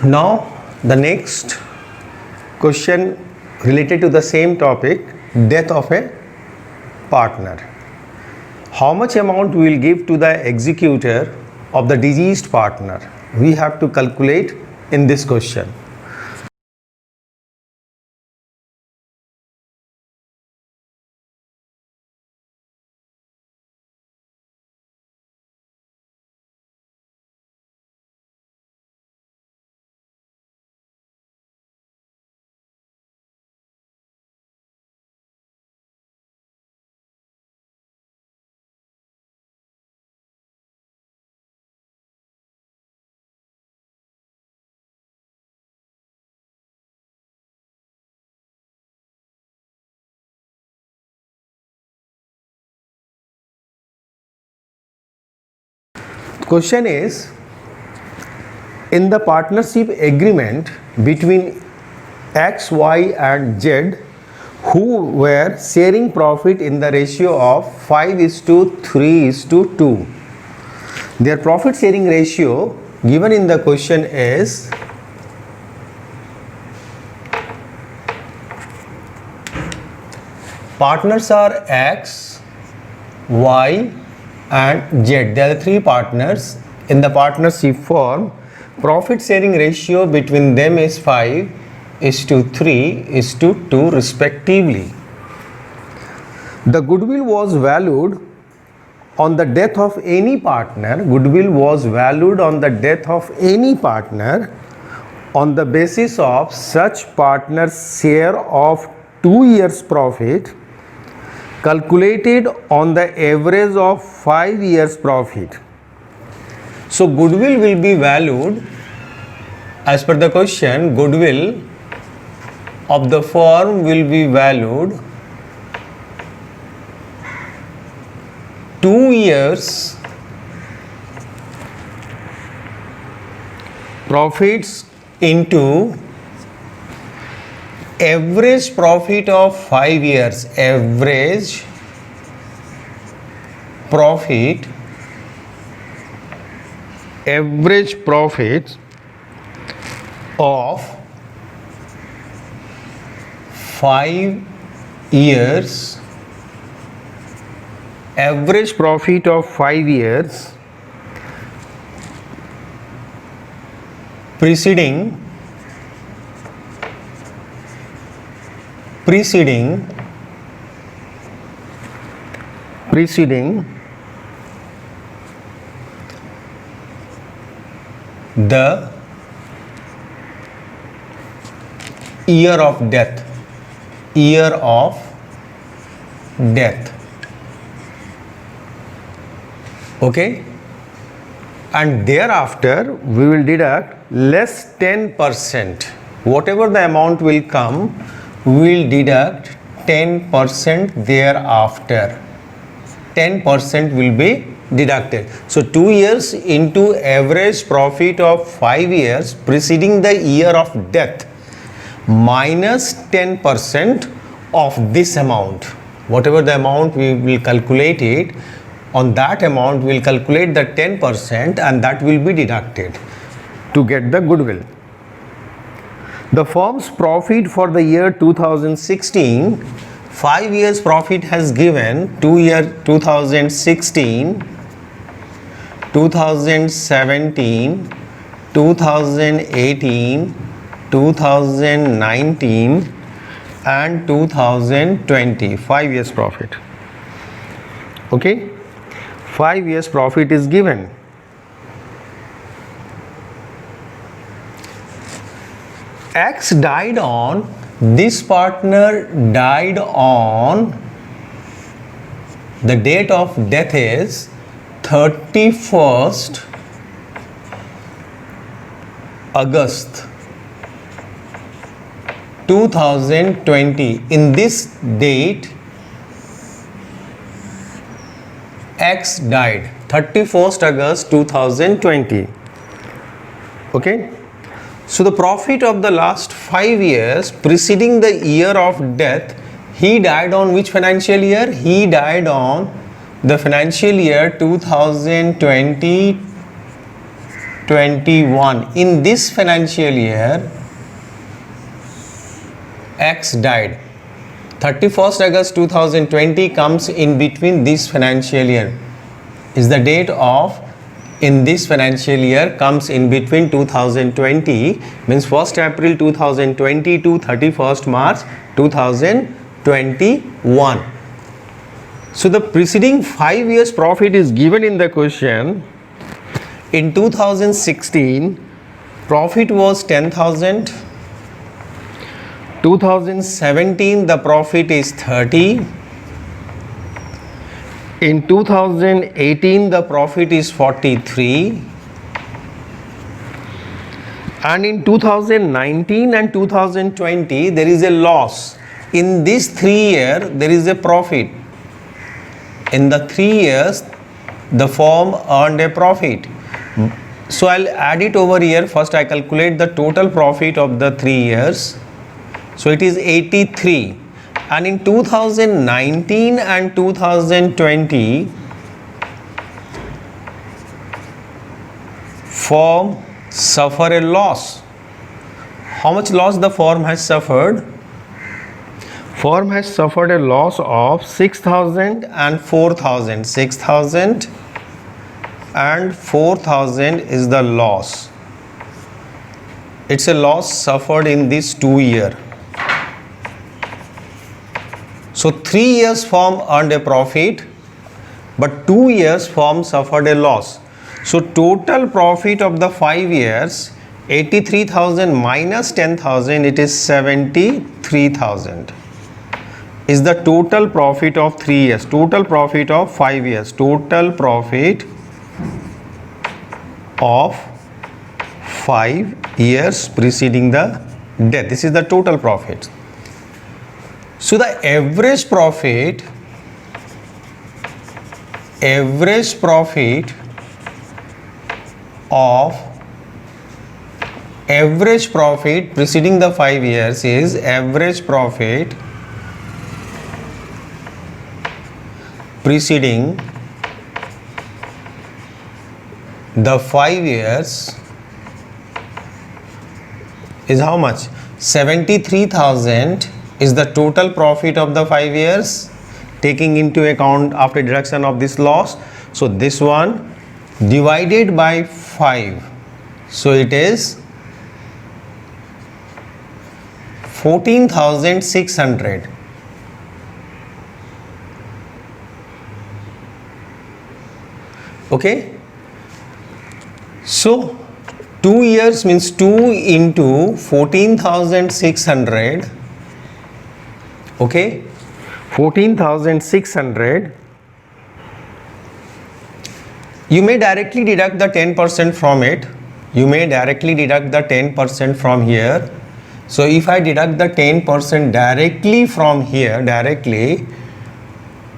Now the next question related to the same topic, death of a partner. How much amount we will give to the executor of the deceased partner? We have to calculate in this question. Question is, in the partnership agreement between X, Y and Z, who were sharing profit in the ratio of 5:3:2. Their profit sharing ratio given in the question is partners are X, Y and Z. There are three partners in the partnership form. Profit sharing ratio between them is 5:3:2 respectively. The goodwill was valued on the death of any partner. Goodwill was valued on the death of any partner on the basis of such partner's share of 2 years' profit calculated on the average of 5 years' profit. So goodwill will be valued as per the question. Goodwill of the firm will be valued 2 years profits into average profit of 5 years. Average profit of 5 years. Average profit of 5 years preceding the year of death. Okay, and thereafter we will deduct less 10%. Whatever the amount will come, we will deduct 10% thereafter. 10% will be deducted. So 2 years into average profit of 5 years preceding the year of death minus 10% of this amount. Whatever the amount we will calculate it, on that amount we will calculate the 10% and that will be deducted to get the goodwill. The firm's profit for the year 2016, 5 years profit has given 2 year 2016, 2017, 2018, 2019 and 2020. 5 years profit. Okay, 5 years profit is given. X died on, this partner died on, the date of death is 31st August 2020. In this date X died, 31st August 2020. Okay, so the profit of the last 5 years preceding the year of death, he died on which financial year? He died on the financial year 2020 2021. In this financial year, X died. 31st August 2020 comes in between this financial year. Is the date of in this financial year comes in between 2020, means 1st April 2020 to 31st March 2021. So the preceding 5 years profit is given in the question. In 2016, profit was 10,000. 2017, the profit is 30. In 2018, the profit is 43. And in 2019 and 2020, there is a loss. In this 3 years, there is a profit. In the 3 years, the firm earned a profit. So I'll add it over here. First, I calculate the total profit of the 3 years. So it is 83. And in 2019 and 2020, firm suffer a loss. How much loss the firm has suffered? Firm has suffered a loss of 6,000 and 4,000. 6,000 and 4,000 is the loss. It's a loss suffered in this 2 years. So 3 years firm earned a profit, but 2 years firm suffered a loss. So total profit of the 5 years, 83,000 minus 10,000, it is 73,000. Is the total profit of 3 years. Total profit of 5 years. Total profit of 5 years preceding the death. This is the total profit. So the average profit preceding the 5 years is average profit preceding the 5 years is how much? 73,000 is the total profit of the 5 years, taking into account after deduction of this loss. So this one divided by 5. So it is 14,600. Okay. So 2 years means 2 into 14,600. Okay, 14,600. You may directly deduct the 10% from it. You may directly deduct the 10% from here. So if I deduct the 10% directly from here, directly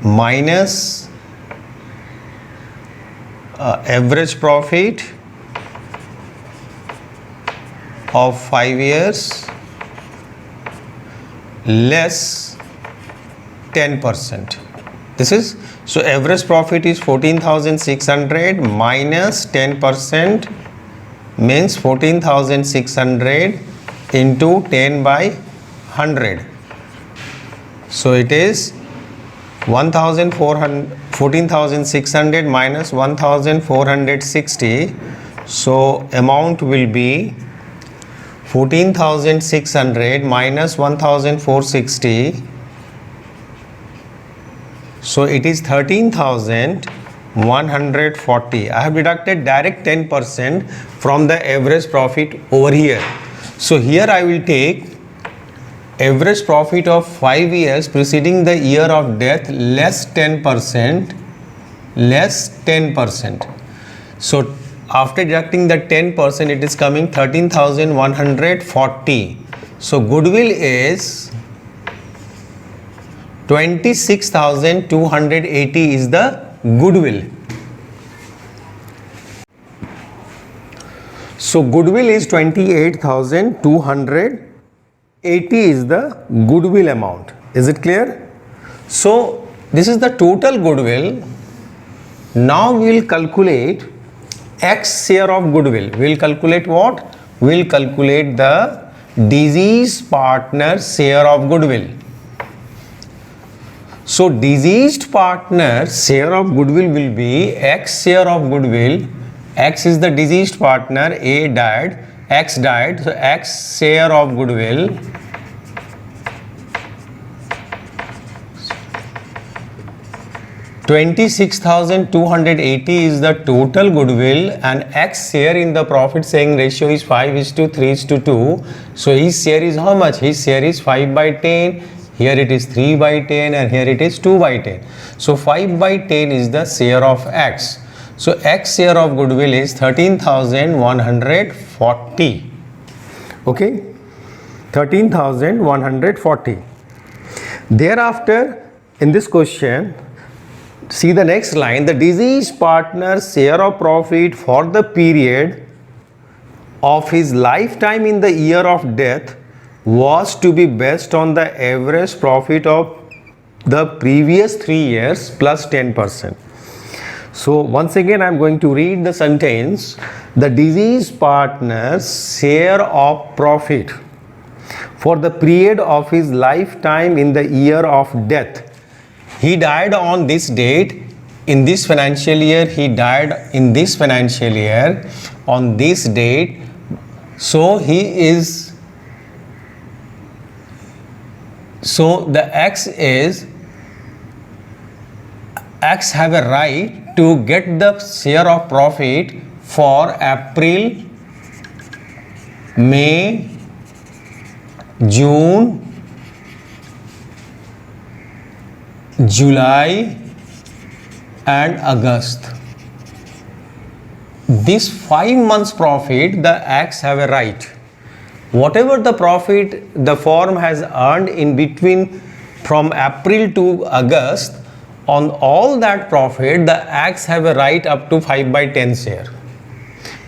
minus average profit of 5 years less 10%. This is, so average profit is 14,600 minus 10% means 14,600 into 10 by 100. So it is 14,600 minus 1,460. So amount will be 14,600 minus 1,460. So it is 13,140. I have deducted direct 10% from the average profit over here. So here I will take average profit of 5 years preceding the year of death less 10%, less 10%. So after deducting the 10%, it is coming 13,140. So goodwill is 26,280 is the goodwill. So goodwill is 28,280 is the goodwill amount. Is it clear? So this is the total goodwill. Now we will calculate X share of goodwill. We'll calculate what? We'll calculate the deceased partner share of goodwill. So deceased partner share of goodwill will be X share of goodwill. X is the deceased partner, A died, X died, so X share of goodwill $26,280 is the total goodwill, and X share in the profit sharing ratio is 5:3:2. So his share is how much? His share is 5/10. Here it is 3/10 and here it is 2/10. So 5/10 is the share of X. So X share of goodwill is 13,140. Okay, 13,140. Thereafter, in this question, see the next line, the deceased partner's share of profit for the period of his lifetime in the year of death was to be based on the average profit of the previous 3 years plus 10%. So once again I am going to read the sentence. The deceased partner's share of profit for the period of his lifetime in the year of death. He died on this date, in this financial year, he died in this financial year, on this date. So the X have a right to get the share of profit for April, May, June, July and August. This 5 months profit the X have a right. Whatever the profit the firm has earned in between from April to August, on all that profit the X have a right up to 5/10 share,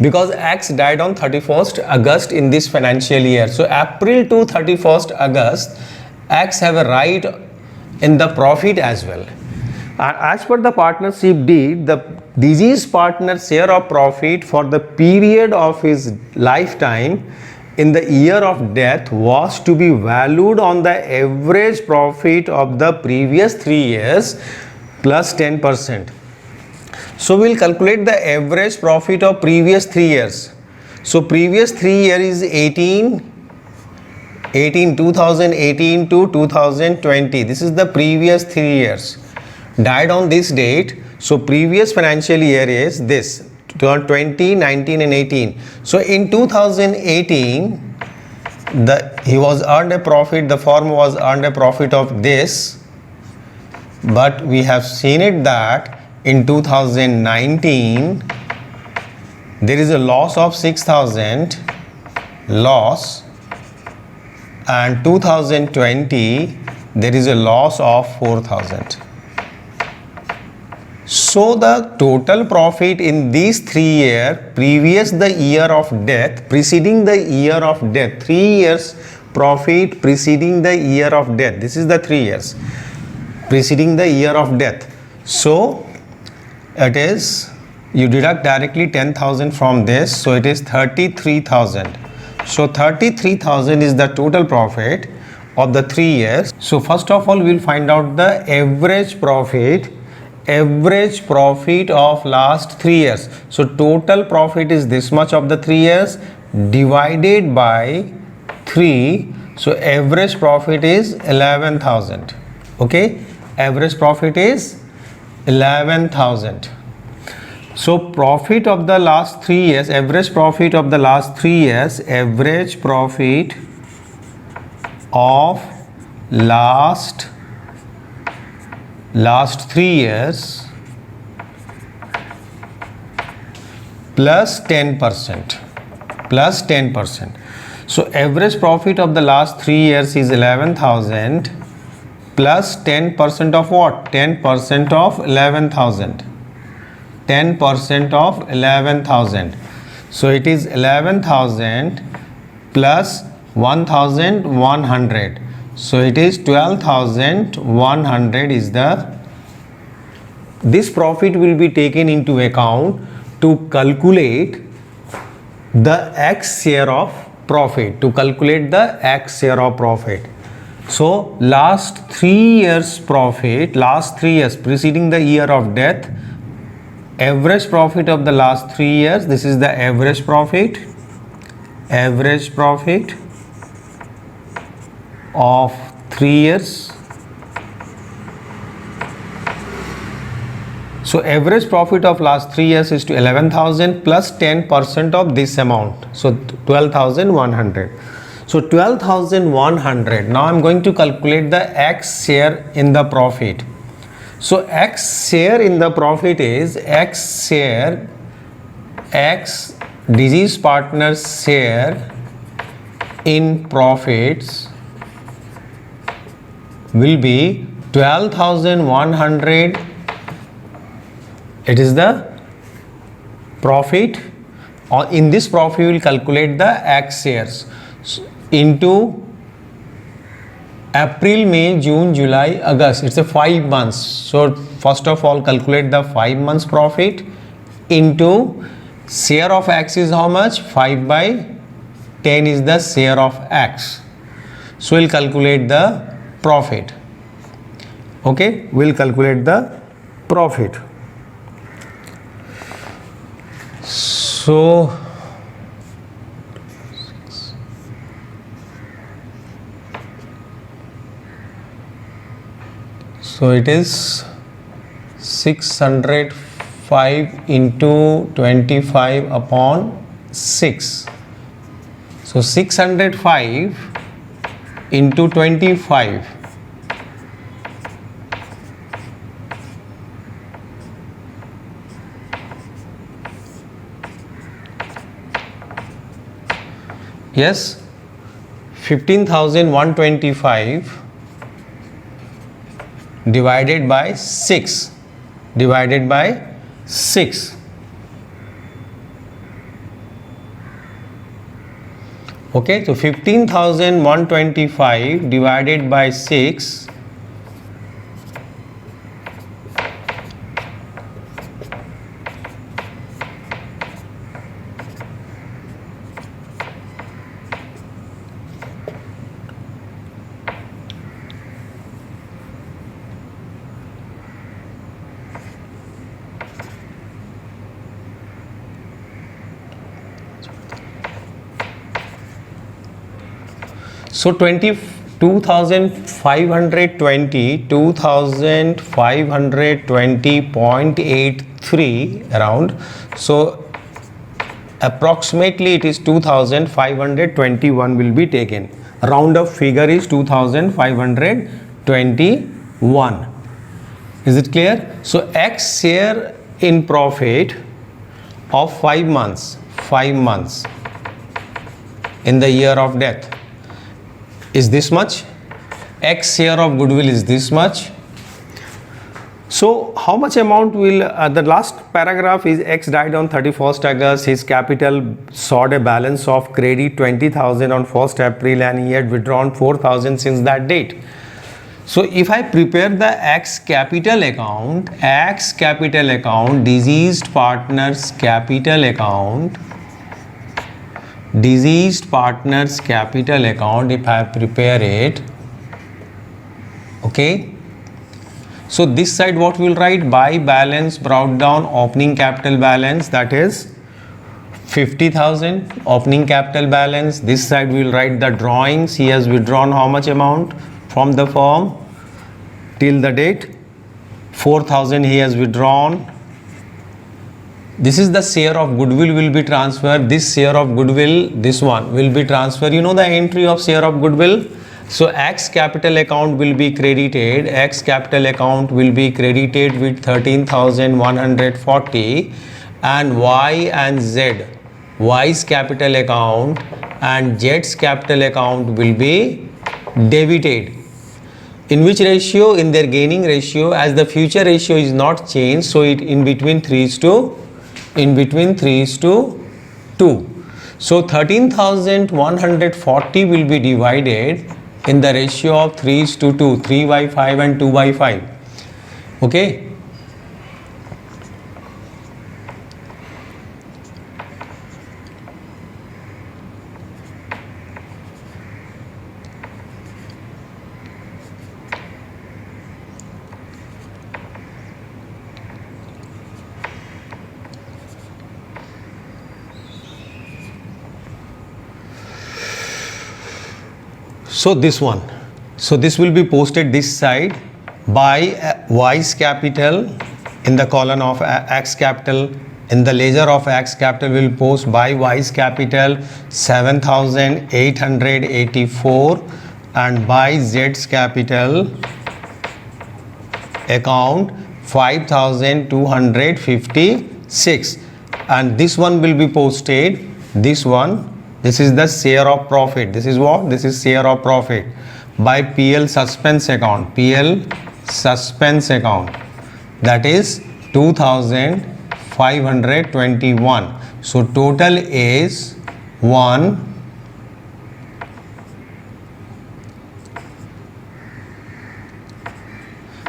because X died on 31st August in this financial year. So April to 31st August X have a right in the profit as well. As per the partnership deed, the deceased partner's share of profit for the period of his lifetime in the year of death was to be valued on the average profit of the previous 3 years plus 10%. So we'll calculate the average profit of previous 3 years. So previous 3 years is 2018 to 2020. This is the previous 3 years. Died on this date. So previous financial year is this, 20, 19 and 18. So in 2018, he was earned a profit, the firm was earned a profit of this, but we have seen it that in 2019 there is a loss of 6,000 loss, and 2020 there is a loss of 4,000. So the total profit in these 3 years, previous the year of death, preceding the year of death, 3 years profit preceding the year of death. This is the 3 years preceding the year of death. So it is, you deduct directly 10,000 from this, so it is 33,000. So 33,000 is the total profit of the 3 years. So first of all we will find out the average profit of last 3 years. So total profit is this much of the 3 years divided by 3. So average profit is 11,000. Okay, average profit is 11,000. So profit of the last 3 years, average profit of the last 3 years, average profit of last 3 years plus 10%. So average profit of the last 3 years is 11,000 plus 10% of what? 10% of 11,000. 10% of 11,000. So it is 11,000 plus 1,100. So it is 12,100 is this profit will be taken into account to calculate the X share of profit, So last 3 years profit, last 3 years preceding the year of death, average profit of the last 3 years, this is the average profit of 3 years. So average profit of last 3 years is to 11,000 plus 10% of this amount, so 12,100. So 12,100. Now I'm going to calculate the X share in the profit. So X share in the profit is X deceased partner's share in profits will be 12,100. It is the profit, or in this profit we will calculate the X shares into April, May, June, July, August. It's a 5 months. So first of all calculate the 5 months profit into share of X is how much? 5 by 10 is the share of X. So we'll calculate the profit. Okay, we'll calculate the profit. So it is 605 into 25 upon 6. So 605 into 25. Yes, 15,125 divided by 6. Okay, so 15,125 divided by 6. So 2,520.83 around. So approximately it is 2,521 will be taken. Round of figure is 2,521. Is it clear? So X share in profit of 5 months in the year of death is this much. X share of goodwill is this much. So how much amount will the last paragraph is X died on 31st August. His capital sought a balance of credit 20,000 on 1st April and he had withdrawn 4,000 since that date. So if I prepare the X capital account, deceased partner's capital account, if I prepare it, okay. So this side what we will write? By balance brought down opening capital balance, that is 50,000 opening capital balance. This side we will write the drawings. He has withdrawn how much amount from the firm till the date? 4,000 he has withdrawn. This is the share of goodwill will be transferred. This share of goodwill, this one will be transferred. You know the entry of share of goodwill. So X capital account will be credited. With 13,140, and Y and Z, Y's capital account and Z's capital account will be debited. In which ratio? In their gaining ratio, as the future ratio is not changed, so it in between 3 is to 2. So 13,140 will be divided in the ratio of 3 is to 2, 3 by 5 and 2 by 5. Okay. So this one. So this will be posted this side by Y's capital in the column of X capital. In the ledger of X capital will post by Y's capital 7,884 and by Z's capital account 5,256, and this one will be posted, this is the share of profit. This is what? This is share of profit by PL suspense account, that is 2,521. So total is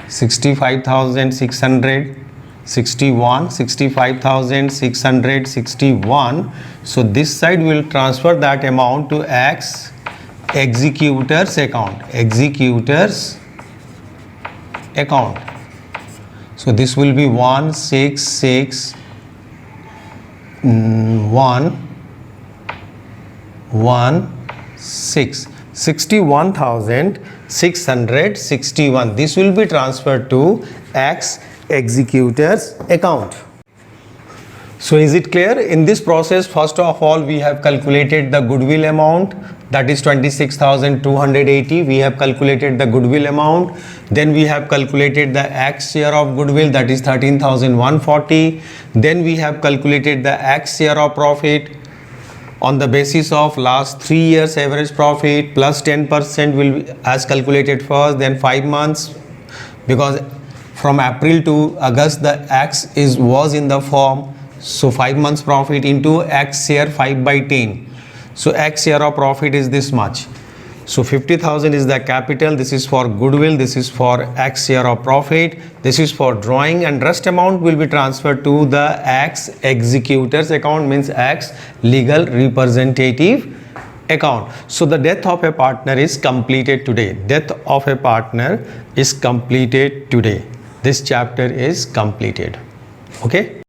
65,661. So this side will transfer that amount to X executor's account. So this will be 61,661. This will be transferred to X executor's account. So is it clear? In this process, first of all, we have calculated the goodwill amount, that is 26,280. We have calculated the goodwill amount. Then we have calculated the X share of goodwill, that is 13,140. Then we have calculated the X share of profit on the basis of last 3 years average profit plus 10% will be as calculated first, then 5 months, because from April to August the X was in the form. So 5 months profit into X share 5 by 10. So X share of profit is this much. So 50,000 is the capital. This is for goodwill. This is for X share of profit. This is for drawing, and rest amount will be transferred to the X executor's account, means X legal representative account. So the death of a partner is completed today. Death of a partner is completed today. This chapter is completed. Okay.